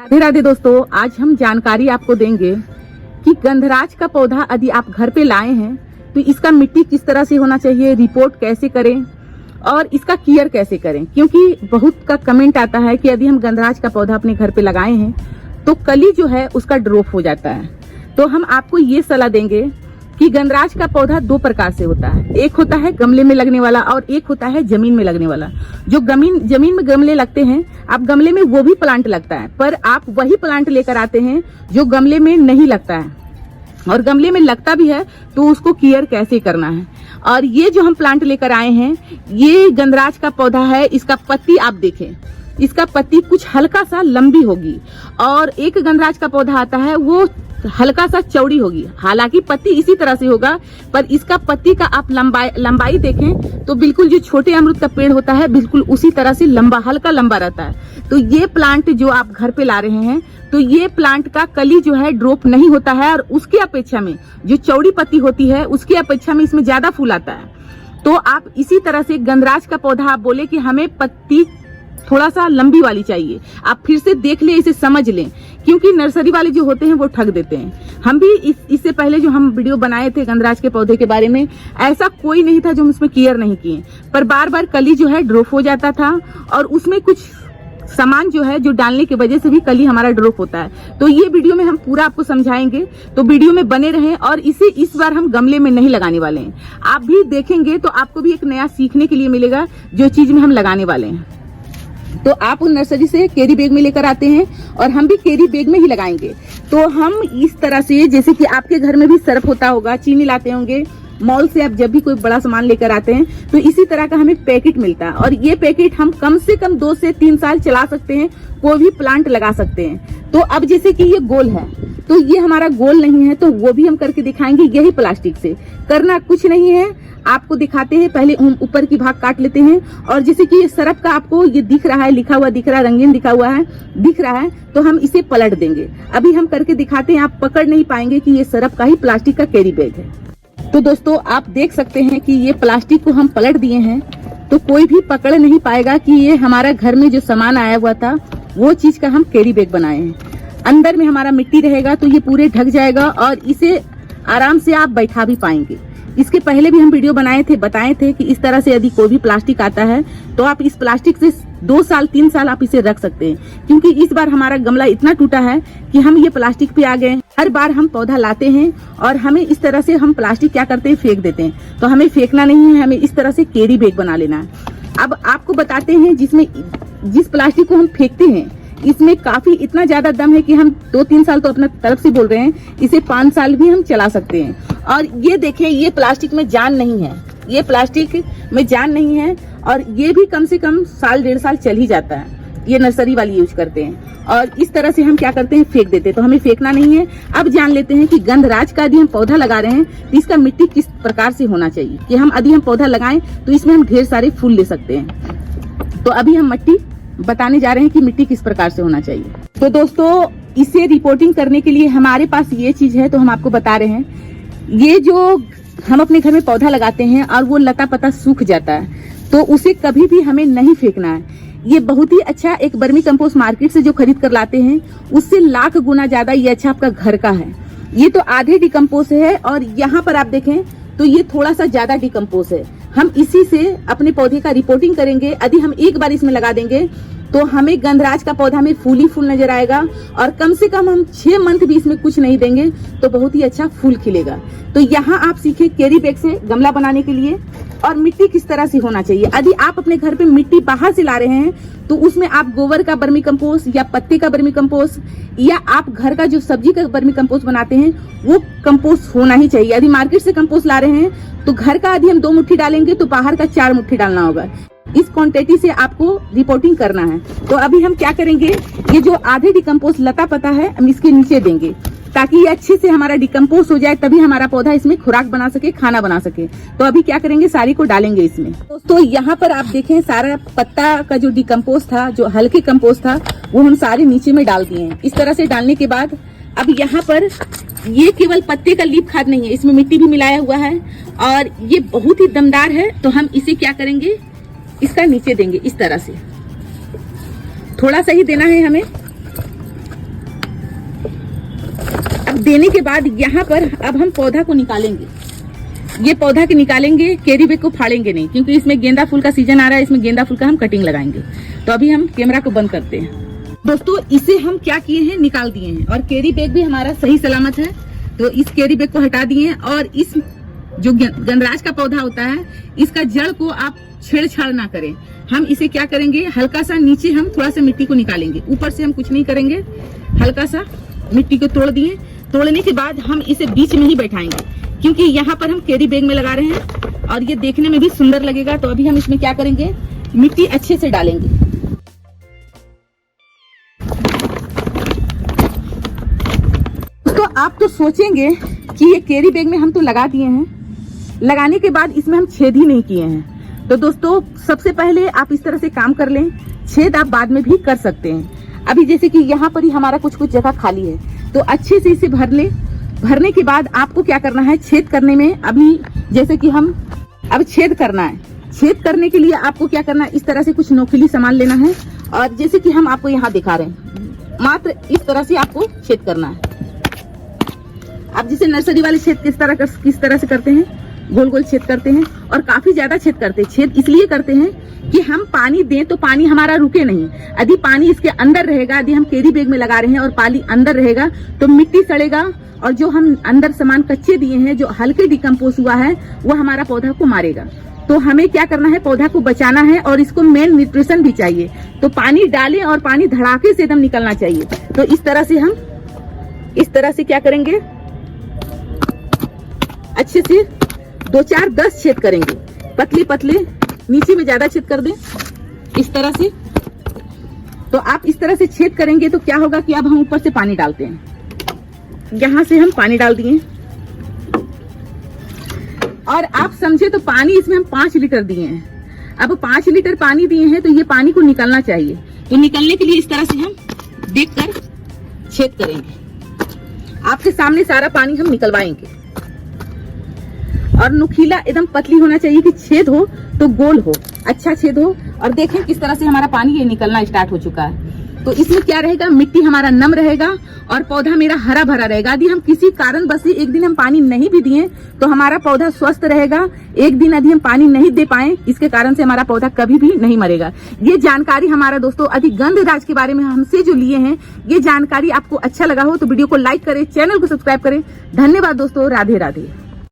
राधे राधे दोस्तों, आज हम जानकारी आपको देंगे कि गंधराज का पौधा यदि आप घर पे लाए हैं तो इसका मिट्टी किस तरह से होना चाहिए, रिपोर्ट कैसे करें और इसका केयर कैसे करें। क्योंकि बहुत का कमेंट आता है कि यदि हम गंधराज का पौधा अपने घर पे लगाए हैं तो कली जो है उसका ड्रॉप हो जाता है। तो हम आपको ये सलाह देंगे कि गंधराज का पौधा दो प्रकार से होता है, एक होता है गमले में लगने वाला और एक होता है जमीन में लगने वाला। जो जमीन में गमले लगते हैं, आप गमले में वो भी प्लांट लगता है, पर आप वही प्लांट लेकर आते हैं जो गमले में नहीं लगता है, और गमले में लगता भी है तो उसको केयर कैसे करना है। और ये जो हम प्लांट लेकर आए हैं, ये गंधराज का पौधा है। इसका पत्ती आप देखें, इसका पत्ती कुछ हल्का सा लंबी होगी, और एक गंधराज का पौधा आता है वो हल्का सा चौड़ी होगी। हालांकि पत्ती इसी तरह से होगा, पर इसका पत्ती का आप लंबाई देखें तो बिल्कुल जो छोटे अमरूद का पेड़ होता है बिल्कुल उसी तरह से लंबा, हल्का लंबा रहता है। तो ये प्लांट जो आप घर पे ला रहे हैं, तो ये प्लांट का कली जो है ड्रॉप नहीं होता है, और उसकी अपेक्षा में जो चौड़ी पत्ती होती है उसकी अपेक्षा में इसमें ज्यादा फूल आता है। तो आप इसी तरह से गंधराज का पौधा आप बोले कि हमें पत्ती थोड़ा सा लंबी वाली चाहिए, आप फिर से देख लें, इसे समझ लें, क्योंकि नर्सरी वाले जो होते हैं वो ठग देते हैं। हम भी इससे पहले जो हम वीडियो बनाए थे गंधराज के पौधे के बारे में, ऐसा कोई नहीं था जो हम उसमें केयर नहीं किए, पर बार बार कली जो है ड्रॉप हो जाता था, और उसमें कुछ सामान जो है जो डालने की वजह से भी कली हमारा ड्रॉप होता है। तो ये वीडियो में हम पूरा आपको समझाएंगे, तो वीडियो में बने रहें। और इसे इस बार हम गमले में नहीं लगाने वाले हैं, आप भी देखेंगे तो आपको भी एक नया सीखने के लिए मिलेगा जो चीज में हम लगाने वाले हैं। तो आप उन नर्सरी से कैरी बैग में लेकर आते हैं और हम भी कैरी बैग में ही लगाएंगे। तो हम इस तरह से, जैसे कि आपके घर में भी सर्फ होता होगा, चीनी लाते होंगे मॉल से, आप जब भी कोई बड़ा सामान लेकर आते हैं तो इसी तरह का हमें पैकेट मिलता है, और ये पैकेट हम कम से कम 2 से 3 साल चला सकते हैं, कोई भी प्लांट लगा सकते हैं। तो अब जैसे कि ये गोल है, तो ये हमारा गोल नहीं है, तो वो भी हम करके दिखाएंगे। यही प्लास्टिक से करना कुछ नहीं है, आपको दिखाते हैं। पहले हम ऊपर की भाग काट लेते हैं, और जैसे कि ये सरफ का आपको ये दिख रहा है, लिखा हुआ दिख रहा है, रंगीन दिखा हुआ है, दिख रहा है, तो हम इसे पलट देंगे। अभी हम करके दिखाते हैं, आप पकड़ नहीं पाएंगे कि ये सरफ का ही प्लास्टिक का कैरी बैग है। तो दोस्तों आप देख सकते हैं कि ये प्लास्टिक को हम पलट दिए हैं, तो कोई भी पकड़ नहीं पाएगा कि ये हमारा घर में जो सामान आया हुआ था वो चीज का हम कैरी बैग बनाए हैं। अंदर में हमारा मिट्टी रहेगा तो ये पूरे ढक जाएगा, और इसे आराम से आप बैठा भी पाएंगे। इसके पहले भी हम वीडियो बनाए थे, बताए थे कि इस तरह से यदि कोई भी प्लास्टिक आता है तो आप इस प्लास्टिक से 2 साल 3 साल आप इसे रख सकते हैं। क्योंकि इस बार हमारा गमला इतना टूटा है कि हम ये प्लास्टिक पे आ गए। हर बार हम पौधा लाते हैं और हमें इस तरह से हम प्लास्टिक क्या करते हैं, फेंक देते हैं। तो हमें फेंकना नहीं है, हमें इस तरह से कैरी बैग बना लेना है। अब आपको बताते हैं, जिस प्लास्टिक को हम फेंकते हैं इसमें काफी इतना ज्यादा दम है कि हम 2-3 साल तो अपना तरफ से बोल रहे हैं, इसे 5 साल भी हम चला सकते हैं। और ये देखें, ये प्लास्टिक में जान नहीं है, ये प्लास्टिक में जान नहीं है, और ये भी कम से कम 1-1.5 साल चल ही जाता है। ये नर्सरी वाली यूज करते हैं, और इस तरह से हम क्या करते हैं, फेंक देते हैं। तो हमें फेंकना नहीं है। अब जान लेते हैं कि गंधराज का यदि हम पौधा लगा रहे हैं तो इसका मिट्टी किस प्रकार से होना चाहिए, कि हम यदि हम पौधा लगाएं तो इसमें हम ढेर सारे फूल ले सकते हैं। तो अभी हम मिट्टी बताने जा रहे हैं कि मिट्टी किस प्रकार से होना चाहिए। तो दोस्तों इसे रिपोर्टिंग करने के लिए हमारे पास ये चीज है, तो हम आपको बता रहे हैं। ये जो हम अपने घर में पौधा लगाते हैं और वो लता पता सूख जाता है, तो उसे कभी भी हमें नहीं फेंकना है। ये बहुत ही अच्छा एक वर्मी कंपोस्ट मार्केट से जो खरीद कर लाते हैं उससे लाख गुना ज्यादा ये अच्छा आपका घर का है। ये तो आधे डिकम्पोज है, और यहाँ पर आप देखें तो ये थोड़ा सा ज्यादा डिकम्पोज है। हम इसी से अपने पौधे का रिपोर्टिंग करेंगे। यदि हम एक बार इसमें लगा देंगे तो हमें गंधराज का पौधा में फूल ही फूल नजर आएगा, और कम से कम हम 6 मंथ भी इसमें कुछ नहीं देंगे तो बहुत ही अच्छा फूल खिलेगा। तो यहाँ आप सीखे कैरी बैग से गमला बनाने के लिए, और मिट्टी किस तरह से होना चाहिए। यदि आप अपने घर पे मिट्टी बाहर से ला रहे हैं तो उसमें आप गोबर का वर्मी कंपोस्ट या पत्ते का वर्मी कंपोस्ट, या आप घर का जो सब्जी का वर्मी कंपोस्ट बनाते हैं वो कंपोस्ट होना ही चाहिए। यदि मार्केट से कंपोस्ट ला रहे हैं तो घर का यदि हम 2 मुट्ठी डालेंगे तो बाहर का 4 मुट्ठी डालना होगा। इस क्वांटिटी से आपको रिपोर्टिंग करना है। तो अभी हम क्या करेंगे, ये जो आधे डिकम्पोस्ट लता पता है हम इसके नीचे देंगे, ताकि ये अच्छे से हमारा डिकम्पोज हो जाए, तभी हमारा पौधा इसमें खुराक बना सके, खाना बना सके। तो अभी क्या करेंगे, सारी को डालेंगे इसमें। तो यहाँ पर आप देखें, सारा पत्ता का जो डिकम्पोज था, जो हल्के कंपोस्ट था, वो हम सारे नीचे में डाल दिए हैं। इस तरह से डालने के बाद अब यहाँ पर ये केवल पत्ते का लीफ खाद नहीं है, इसमें मिट्टी भी मिलाया हुआ है, और ये बहुत ही दमदार है। तो हम इसे क्या करेंगे, इसका नीचे देंगे इस तरह से, थोड़ा सा ही देना है हमें। अब देने के बाद यहाँ पर अब हम पौधा को निकालेंगे। ये पौधा के निकालेंगे, कैरी बैग को फाड़ेंगे नहीं, क्योंकि इसमें गेंदा फूल का सीजन आ रहा है। इसमें गेंदा फूल का हम कटिंग लगाएंगे। तो अभी हम कैमरा को बंद करते हैं। दोस्तों इसे हम क्या किए हैं, निकाल दिए हैं और कैरी बैग भी हमारा सही सलामत है। तो इस कैरी बैग को हटा दिए और इस जो गंधराज का पौधा होता है इसका जड़ को आप छेड़छाड़ ना करें। हम इसे क्या करेंगे, हल्का सा नीचे हम थोड़ा सा मिट्टी को निकालेंगे, ऊपर से हम कुछ नहीं करेंगे। हल्का सा मिट्टी को तोड़ दिए। तोड़ने के बाद हम इसे बीच में ही बैठाएंगे, क्योंकि यहाँ पर हम कैरी बैग में लगा रहे हैं और ये देखने में भी सुंदर लगेगा। तो अभी हम इसमें क्या करेंगे, मिट्टी अच्छे से डालेंगे। तो आप तो सोचेंगे कि ये कैरी बैग में हम तो लगा दिए हैं, लगाने के बाद इसमें हम छेद ही नहीं किए हैं। तो दोस्तों सबसे पहले आप इस तरह से काम कर लें, छेद आप बाद में भी कर सकते हैं। अभी जैसे कि यहाँ पर ही हमारा कुछ जगह खाली है, तो अच्छे से इसे भर ले। भरने के बाद आपको क्या करना है, छेद करने में अभी जैसे कि हम अब छेद करना है। छेद करने के लिए आपको क्या करना है, इस तरह से कुछ नोकीली सामान लेना है और जैसे कि हम आपको यहाँ दिखा रहे हैं, मात्र इस तरह से आपको छेद करना है। अब जैसे नर्सरी वाले छेद किस तरह से करते हैं, गोल गोल छेद करते हैं और काफी ज्यादा छेद करते हैं। छेद इसलिए करते हैं कि हम पानी दें तो पानी हमारा रुके नहीं। यदि पानी इसके अंदर रहेगा, यदि हम कैरी बैग में लगा रहे हैं और पानी अंदर रहेगा तो मिट्टी सड़ेगा और जो हम अंदर सामान कच्चे दिए हैं, जो हल्के डिकम्पोज हुआ है, वो हमारा पौधा को मारेगा। तो हमें क्या करना है, पौधा को बचाना है और इसको मेन न्यूट्रिशन भी चाहिए। तो पानी डालें और पानी धड़ाके से एकदम निकलना चाहिए। तो इस तरह से हम इस तरह से क्या करेंगे, अच्छे से 2 4 10 छेद करेंगे, पतले पतले, नीचे में ज्यादा छेद कर दें इस तरह से। तो आप इस तरह से छेद करेंगे तो क्या होगा कि अब हम ऊपर से पानी डालते हैं। यहां से हम पानी डाल दिए और आप समझे तो पानी इसमें हम 5 लीटर दिए हैं। अब 5 लीटर पानी दिए हैं तो ये पानी को निकलना चाहिए। तो निकलने के लिए इस तरह से हम देखकर छेद करेंगे। आपके सामने सारा पानी हम निकलवाएंगे और नुकीला एकदम पतली होना चाहिए कि छेद हो तो गोल हो, अच्छा छेद हो। और देखें किस तरह से हमारा पानी ये निकलना स्टार्ट हो चुका है। तो इसमें क्या रहेगा, मिट्टी हमारा नम रहेगा और पौधा मेरा हरा भरा रहेगा। यदि हम किसी कारणवश से एक दिन हम पानी नहीं भी दिए तो हमारा पौधा स्वस्थ रहेगा। एक दिन यदि हम पानी नहीं दे पाए, इसके कारण से हमारा पौधा कभी भी नहीं मरेगा। ये जानकारी हमारा दोस्तों अधिक गंधराज के बारे में हमसे जो लिए हैं, ये जानकारी आपको अच्छा लगा हो तो वीडियो को लाइक करें, चैनल को सब्सक्राइब करें। धन्यवाद दोस्तों, राधे राधे।